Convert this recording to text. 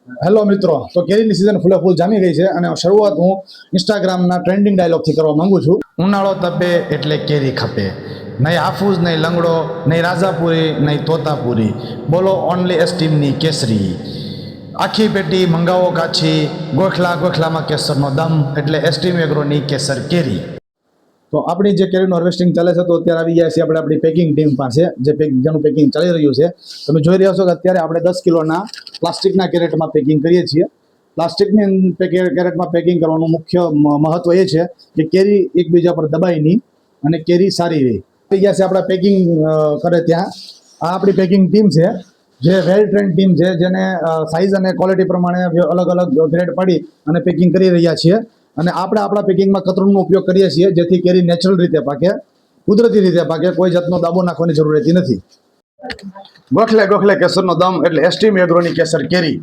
Hello મિત્રો, તો કેરીની સિઝન ફૂલે ફૂલ જામી ગઈ છે અને શરૂઆત હું ઇન્સ્ટાગ્રામના ટ્રેન્ડિંગ ડાયલોગથી કરવા માંગુ છું. ઉનાળો તપે એટલે કેરી ખપે, નહીં હાફૂસ, નહીં લંગડો, નહીં રાજાપુરી, નહીં તોતાપુરી, બોલો ઓનલી એસ્ટીમની કેસરી. આખી પેટી મંગાવો કાછી, ગોખલા ગોખલામાં કેસરનો દમ, એટલે એસ્ટીમ એગ્રોની કેસર કેરી. તો આપણી જે કેરીનું હાર્વેસ્ટિંગ ચાલે છે, તો અત્યારે આવી ગયા છીએ આપણે આપણી પેકિંગ ટીમ પાસે, જેનું પેકિંગ ચાલી રહ્યું છે. તમે જોઈ રહ્યા છો કે અત્યારે આપણે 10 કિલોના પ્લાસ્ટિકના કેરેટમાં પેકિંગ કરીએ છીએ. પ્લાસ્ટિકની કેરેટમાં પેકિંગ કરવાનું મુખ્ય મહત્વ એ છે કે કેરી એકબીજા પર દબાય નહીં અને કેરી સારી રહે. થઈ ગયા છે આપણા પેકિંગ કરે ત્યાં. આ આપણી પેકિંગ ટીમ છે, જે વેલ ટ્રેન્ડ ટીમ છે, જેને સાઇઝ અને ક્વોલિટી પ્રમાણે અલગ અલગ ગ્રેડ પાડી અને પેકિંગ કરી રહ્યા છીએ. અને આપણે આપણા પેકિંગમાં કતરનનો ઉપયોગ કરીએ છીએ, જેથી કેરી નેચરલ રીતે પાકે, કુદરતી રીતે પાકે, કોઈ જાતનો દાબો નાખવાની જરૂર રહેતી નથી. ગોખલે ગોખલે કેસરનો દમ, એટલે એસ્ટીમ એગ્રોની કેસર કેરી.